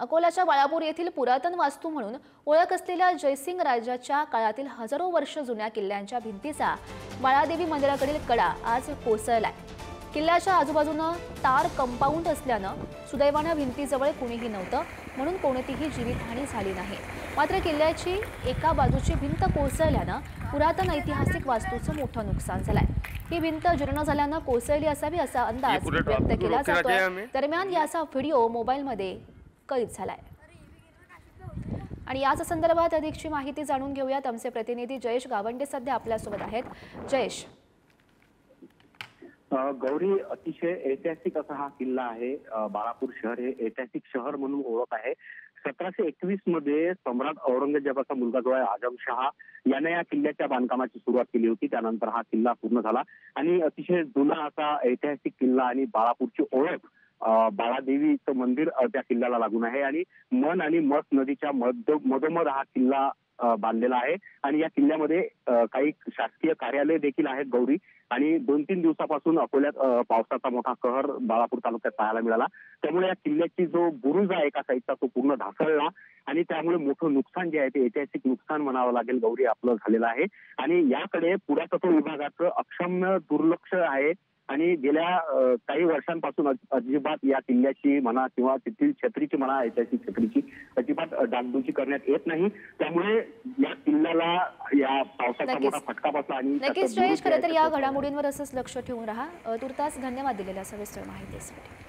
अकोल्याच्या बाळापूर येथील पुरातन वास्तू म्हणून ओळख असलेल्या जयसिंग राजाच्या काळातील हजारो वर्ष जुन्या किल्ल्यांच्या भिंतीचा बाळादेवी मंदिराकडील कडा आज कोसळलाय। किल्ल्याच्या आजूबाजूने तार कंपाऊंड असल्यानं सुदैवाने भिंतीजवळ कुणीही नव्हतं, म्हणून कोणतीही जीवितहानी झाली नाही। मात्र किल्ल्याची एका बाजूची भिंत कोसळल्यानं पुरातन ऐतिहासिक वास्तूचं मोठं नुकसान झालंय। ही भिंत जीर्ण झाल्यानं कोसळली असावी असा अंदाज व्यक्त केला जातोय। दरम्यान याचा व्हिडिओ मोबाईलमध्ये कैद झालाय। आणि याच संदर्भात अधिकची माहिती जाणून घेऊयात। आमचे प्रतिनिधी जयेश गावंडे सध्या आपल्या सोबत आहेत। जयेश, गौरी, अतिशय ऐतिहासिक असा हा किल्ला आहे। बाळापूर शहर हे ऐतिहासिक शहर म्हणून ओळख आहे। 1721 मध्ये सम्राट औरंगजेबाचा मुलगा जो आहे आजमशहा याने या किल्ल्याच्या बांधकामाची सुरुवात केली होती। त्यानंतर हा किल्ला पूर्ण झाला आणि अतिशय जुना असा ऐतिहासिक किल्ला आणि बाळापूरची ओळख बाळादेवीचं मंदिर त्या किल्ल्याला लागून आहे आणि मन आणि मस नदीच्या मधोमध हा किल्ला बांधलेला आहे आणि या किल्ल्यामध्ये काही शासकीय कार्यालय देखील आहेत गौरी। आणि 2-3 दिवसापासून अकोल्यात पावसाचा मोठा कहर बाळापूर तालुक्यात पाहायला मिळाला। त्यामुळे या किल्ल्याची जो बुरुज आहे एका साईडचा तो पूर्ण ढासळला आणि त्यामुळे मोठं नुकसान जे आहे ते ऐतिहासिक नुकसान म्हणावं लागेल गौरी आपलं झालेलं आहे। आणि याकडे पुरातत्व विभागाचं अक्षम्य दुर्लक्ष आहे आणि गेल्या काही वर्षांपासून अजिबात या किल्ल्याची म्हणा किंवा तिथील छत्रीची म्हणा ऐतिहासिक छत्रीची अजिबात डागडुजी करण्यात येत नाही। त्यामुळे या किल्ल्याला या पावसाचा मोठा फटका बसला आणि नक्कीच जयेश, खरं तर या घडामोडींवर असंच लक्ष ठेवून राहा। तुर्तास धन्यवाद दिलेल्या सविस्तर माहितीसाठी।